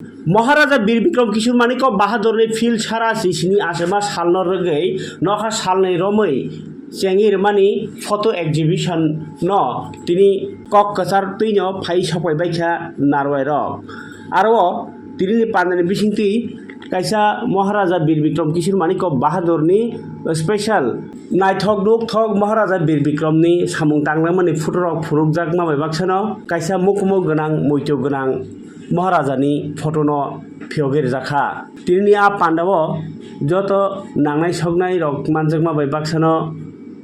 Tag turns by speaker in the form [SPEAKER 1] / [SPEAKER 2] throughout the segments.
[SPEAKER 1] महाराजा बीर विक्रम किशोर माणिक बाहादुरनि field सारा सिसिनि आसेमा सालनो रगै नखा सालनै रमै चेंगिर मानि फटो एक्जिबिशन न तिनी कक कचार तैनो फाइ सपाय बायखा नारवाय रक आरो तिनी पाननि बिसिंति कायसा महाराजा बीर विक्रम किशोर माणिक बाहादुरनि स्पेशल नायथक दुक थक महाराजा बीर विक्रमनि सामुं तांग्लामनि फटो फुरुकजाक माबाय बाक्सानो कायसा मुखमो गोनां मैथ्य गोनां महाराजानि फटोनो फियोगेर जाखा तिनी आ पांडाव जत नांनाय सगनाय रक मानजक माबाय बाक्सानो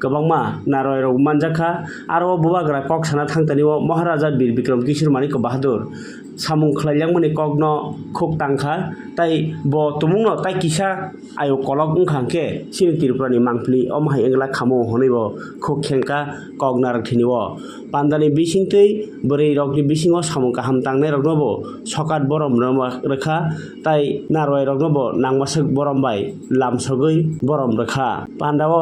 [SPEAKER 1] गोबांमा नारवाय रक मानजाखा आरो बुबाग्रा कक साना थांतानिव महाराजा बीर विक्रम किशोर माणिक बाहादुर सामुं खलायलांमनि ककनो खुक तांखा ताई ब तुमुंनो ताई किसा आयो कलक उंखांके सिनि तिरुपुरानि मांफ्लि अमहाय एंगला खामो हनैबो खुक खेंका कक नारथिनिव पान्दानि बिसिंतै बोरै रकनि बिसिङाव सामुं काहाम तांनाय रकनोबो सकात बरम रेखा ताई नारवाय रकनोबो नांमासक बरमबाय लामसगै बरम रेखा पान्दाव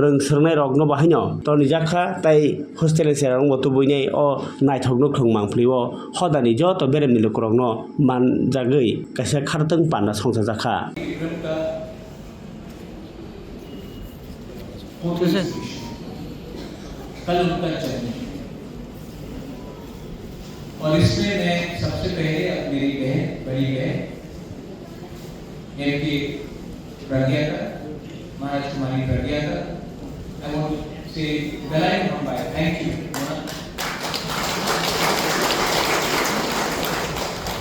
[SPEAKER 1] रोंसोरनाय रकनो बाहायनो तनि जाखा ताई हस्टेल सेरांग बतु बयनाय अ नायथकनो खों मांफ्लिव हदानि जत बेरेमनि लोकरकनो मान जागै कायसा खारतों पान्दा संसा जाखा
[SPEAKER 2] कल उनका जन्म और इसमें मैं सबसे पहले मेरी बहन बड़ी बहन एमपी प्रज्ञा का महाराज कुमारी प्रज्ञा का आई वांट से गलाई हम बाय थैंक यू।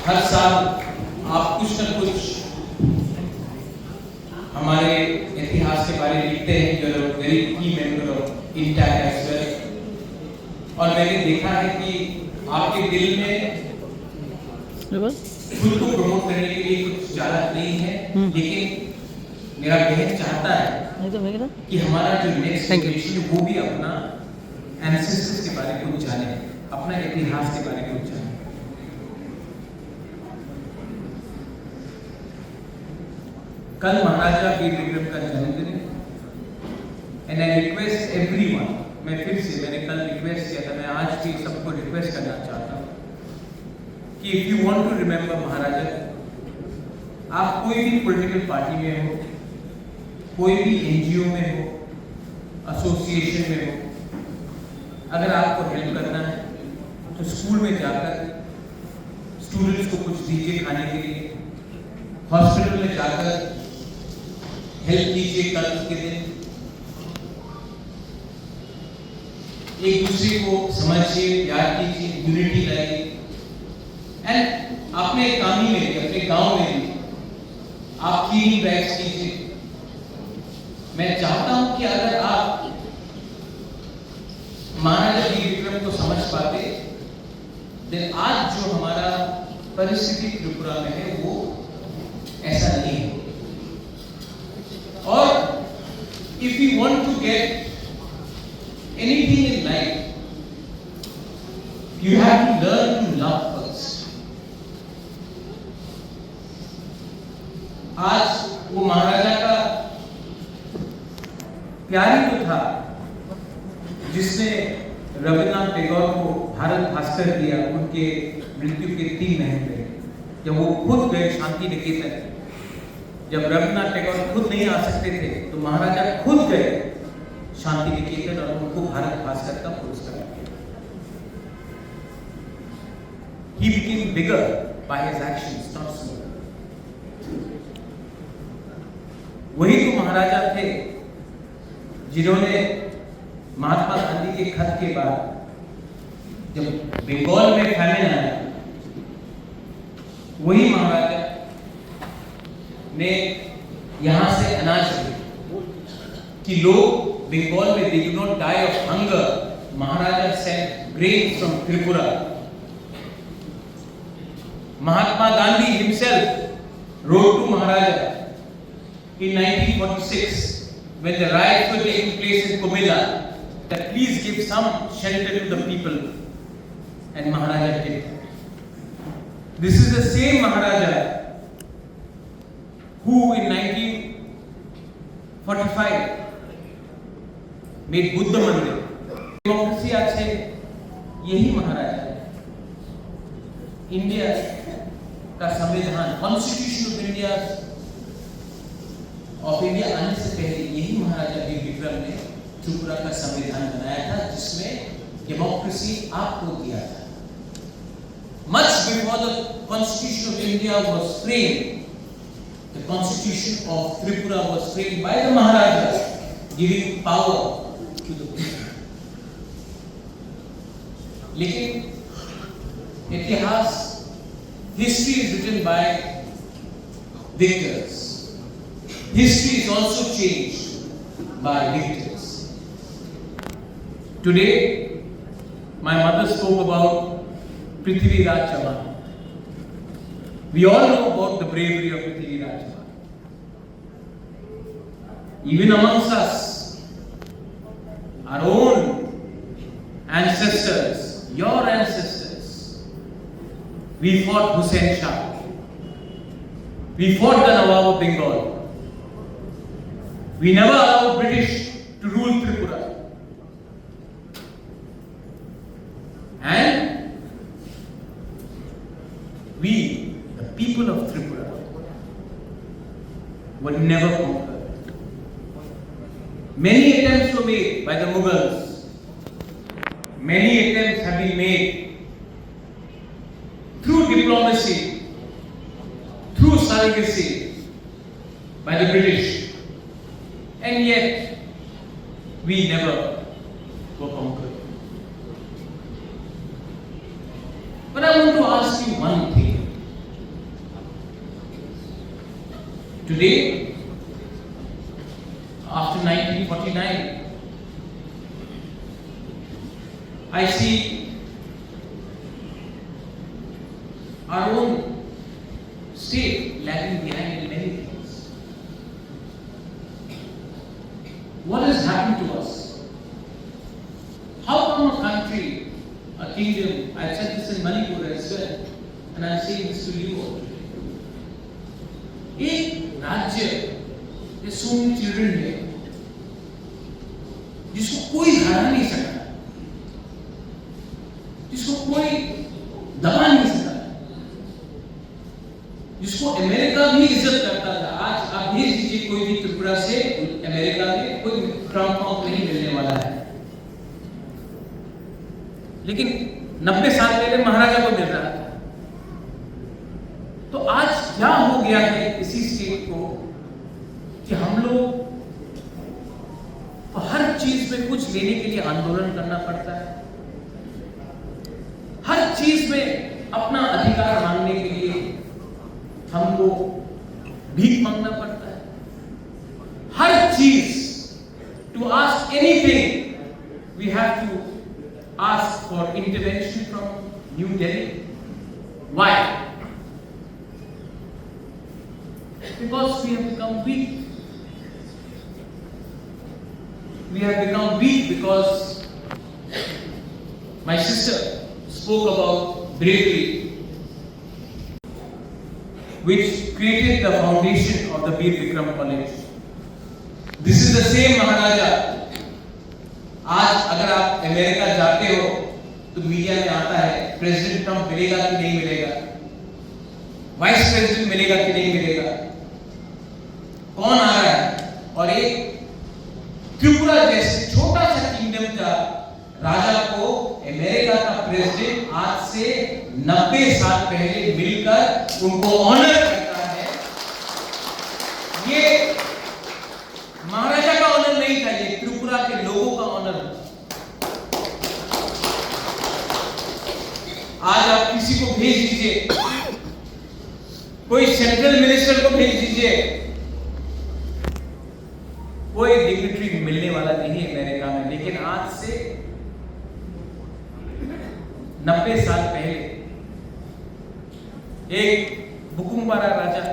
[SPEAKER 2] हर साल आप कुछ न कुछ हमारे इतिहास के बारे में लिखते हैं जो वेरी की member of intact as well और मैंने देखा है कि आपके दिल में खुद को प्रमोट करने के लिए कुछ ज्यादा नहीं है लेकिन मेरा बहन चाहता है कि हमारा जो नेक्स्ट जनरेशन वो भी अपना एंसेस्टर्स के बारे में कुछ जाने अपना इतिहास के बारे में कुछ जाने। कल महाराजा बीर विक्रम का जन्मदिन है एंड आई रिक्वेस्ट एवरीवन मैं फिर से मैंने कल रिक्वेस्ट किया था मैं आज भी सबको रिक्वेस्ट करना चाहता हूँ कि if you want to remember Maharaja आप कोई भी पॉलिटिकल पार्टी में हो कोई भी एनजीओ में हो एसोसिएशन में हो अगर आपको हेल्प करना है तो स्कूल में जाकर स्टूडेंट्स को कुछ दीजिए खाने के लिए हॉस्पिटल में जाकर हेल्प कीजिए कल के दिन एक दूसरे को समझिए प्यार कीजिए यूनिटी लाइए एंड अपने कामी में भी अपने गांव में भी आप क्लीनिंग ड्राइव्स कीजिए। मैं चाहता हूं कि अगर आप महाराजा बीर विक्रम को समझ पाते देन आज जो हमारा परिस्थिति त्रिपुरा में है वो ऐसा नहीं है और if you want to get anything in life you have to learn to love first। आज वो महाराजा का प्यार ही तो था जिसने रविन्द्रनाथ टैगोर को भारत भास्कर दिया उनके मृत्यु के 3 महीने पहले जब वो खुद गए शांति निकेतन। जब रविन्द्रनाथ टैगोर खुद नहीं आ सकते थे तो महाराजा खुद गए शांति निकेतन और उनको भारत भास्कर का पुरस्कार दिया। He became bigger by his actions, not smaller। वही तो महाराजा थे जिन्होंने महात्मा गांधी के खत के बाद जब बंगाल में फैमिन आया वही महाराजा ने यहां से अनाज कि लोग बंगाल में they do not die of hunger। Maharaja sent grain from Tripura। Mahatma Gandhi himself wrote to Maharaja in 1946 when the riots were taking place in Comilla that please give some shelter to the people and Maharaja did। This is the same Maharaja who in 1945 made Buddha मंदिर। Democracy आज से यही महाराजा है। India का संविधान, constitution of India आने से पहले यही महाराजा वीर विक्रम ने त्रिपुरा का संविधान बनाया था, जिसमें डेमोक्रेसी आपको दिया था। Much before the Constitution of India was framed, the Constitution of Tripura was framed by the Maharaja, giving power to the people. लेकिन इतिहास, history is written by victors. History is also changed by victors. Today, my mother spoke about Prithviraj Chauhan. We all know about the bravery of Prithviraj Chauhan. Even amongst us, our own ancestors, your ancestors, we fought Hussain Shah. We fought the Nawab of Bengal. We never allowed British to rule Tripura. And we, the people of Tripura, were never conquered. Many attempts were made by the Mughals. Many attempts have been made through diplomacy, through surrogacy by the British. And yet, we never were conquered. But I want to ask you one thing. Today, after 1949, I see our own state lagging behind in many things. What has happened to us? How come a country, a kingdom, I said this in Manipur as well, and I'm saying this to you all today. एक राज्य, there's so many children here, जिसको कोई हरा नहीं सकता, जिसको कोई दबा नहीं सकता, जिसको अमेरिका भी इज्जत करता था। आज आप भेज दीजिए कोई भी त्रिपुरा से अमेरिका में, कोई ट्रम्प नहीं मिलने वाला है। लेकिन 90 साल पहले महाराजा को मिल रहा था। तो आज क्या हो गया है इसी स्टेट को कि हम लोग हर चीज में कुछ लेने के लिए आंदोलन करना पड़ता है, हर चीज में अपना अधिकार मांगने के लिए हमको भीख मांगना पड़ता है, हर चीज, to ask anything we have to ask for intervention from New Delhi. Why? Because we have become weak. We have become weak because my sister spoke about bravery, which created the foundation of the Veer Vikram College. This is the same Maharaja. आज अगर आप America जाते हो तो media में आता है president Trump मिलेगा कि नहीं मिलेगा, वाइस प्रेसिडेंट मिलेगा कि नहीं मिलेगा, कौन आ रहा है। और एक त्रिपुरा जैसे छोटा सा किंगडम का राजा को अमेरिका का प्रेसिडेंट आज से 90 साल पहले मिलकर उनको ऑनर करता है। ये महाराजा का ऑनर नहीं था, ये त्रिपुरा के लोगों का ऑनर है। आज आप किसी को भेज दीजिए, कोई सेंट्रल मिनिस्टर को भेज दीजिए, कोई डिग्निटरी मिलने वाला नहीं है अमेरिका में। लेकिन आज से 90 साल पहले एक बुकुम्बारा राजा,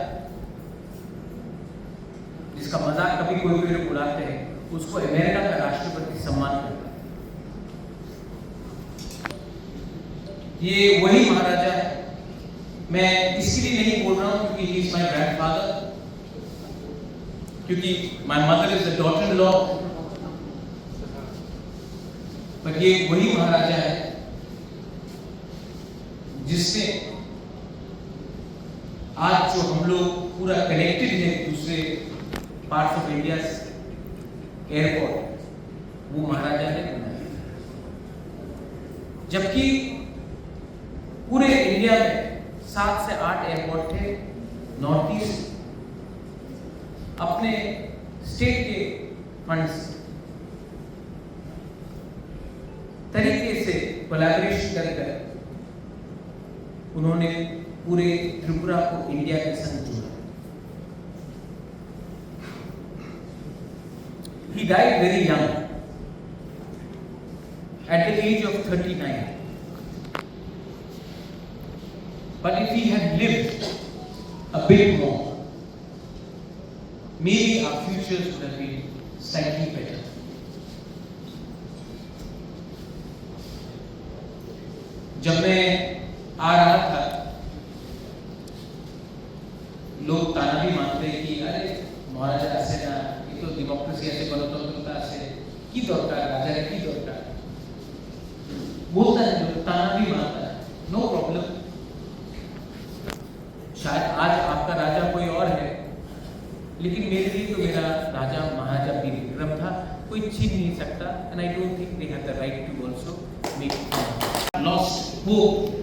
[SPEAKER 2] जिसका मजाक कभी कोई लोग उड़ाते हैं, उसको अमेरिका का राष्ट्रपति सम्मान करता है। ये वही महाराजा है। मैं इसलिए नहीं बोल रहा हूं क्योंकि ही इज माय ग्रैंडफादर, क्योंकि my mother is the daughter in law, पर ये वही महाराजा है जिसने आज जो हम लोग पूरा कनेक्टेड है दूसरे पार्ट्स ऑफ इंडिया एयरपोर्ट, वो महाराजा ने बनाया। जबकि पूरे इंडिया में 7 से 8 एयरपोर्ट थे नॉर्थ ईस्ट, अपने स्टेट के फंड्स तरीके से कोलैबोरेशन कर उन्होंने पूरे त्रिपुरा को इंडिया के संग जोड़ा। He died very young, at the age of 39. But if he had lived a bit more, maybe our futures would have been slightly better. जब मैं आ रहा था, लोग ताना भी मानते हैं कि अरे महाराजा ऐसे ना, ये तो डेमोक्रेसी ऐसे गणतंत्रता ऐसे की दरकार, राजा की दरकार बोलता है, लोग ताना भी मानता है, नो प्रॉब्लम। शायद आज आपका राजा कोई और है, लेकिन मेरे लिए तो मेरा राजा महाराजा वीर विक्रम था, कोई छीन नहीं सकता। And I don't think they have the right to also make lost hope.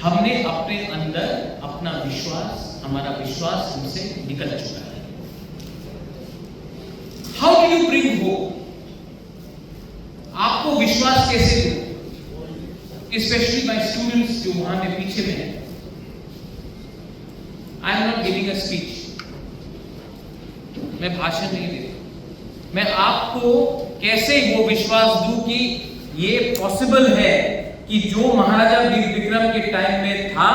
[SPEAKER 2] हमने अपने अंदर अपना विश्वास, हमारा विश्वास हमसे निकल चुका है। How do you bring hope? आपको विश्वास कैसे दूं? स्पेशली माय स्टूडेंट्स जो वहां में पीछे में है। I am not giving a speech, मैं भाषण नहीं दे रहा। मैं आपको कैसे वो विश्वास दूं कि ये पॉसिबल है कि जो महाराजा वीर विक्रम के टाइम में था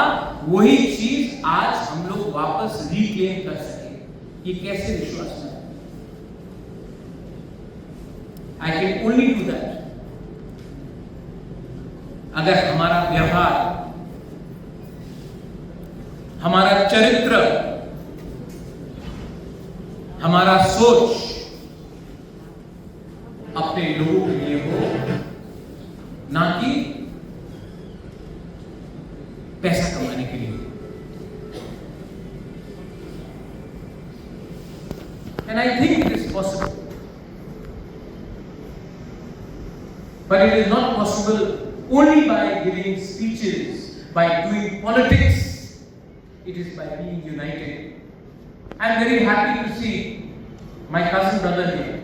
[SPEAKER 2] वही चीज आज हम लोग वापस रिक्लेम कर सके। ये कैसे विश्वास में? I can only do that अगर हमारा व्यवहार, हमारा चरित्र, हमारा सोच अपने लोगों के लिए हो, ना कि पैसा कमाने के लिए। And I think it is possible, but it is not possible only by giving speeches, by doing politics. It is by being united. I am very happy to see my cousin brother here,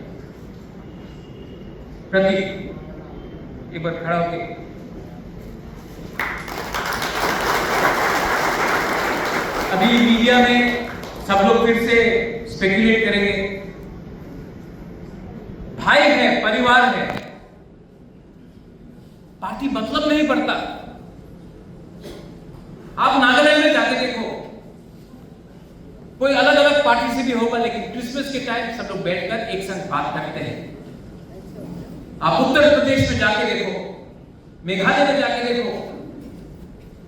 [SPEAKER 2] Pradeep, एक बार खड़ा होके। अभी media में सब लोग फिर से speculate करेंगे, भाई है, परिवार है, पार्टी मतलब नहीं पड़ता। आप नागालैंड में जाके देखो, कोई अलग अलग पार्टी से भी होगा, लेकिन क्रिसमस के टाइम सब लोग बैठकर एक संग बात करते हैं। आप उत्तर प्रदेश में जाके देखो, मेघालय में जाके देखो,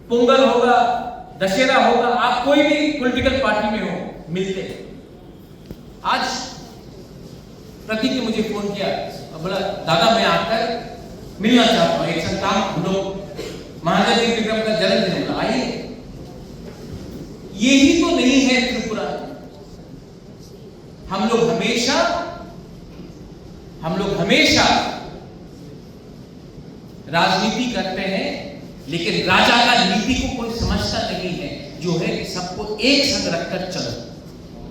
[SPEAKER 2] पोंगल होगा, दशहरा होगा, आप कोई भी पॉलिटिकल पार्टी में हो, मिलते हैं। आज प्रतीक ने मुझे फोन किया, बोला दादा मैं आकर मिलना चाहता हूं, एक संतान हम लोग महाराजा वीर विक्रम का जन्मदिन होगा, आइए। यही तो नहीं है त्रिपुरा। हम लोग हमेशा राजनीति करते हैं, लेकिन राजा का नीति को कोई समझता नहीं है, जो है सबको एक संग रखकर चलो।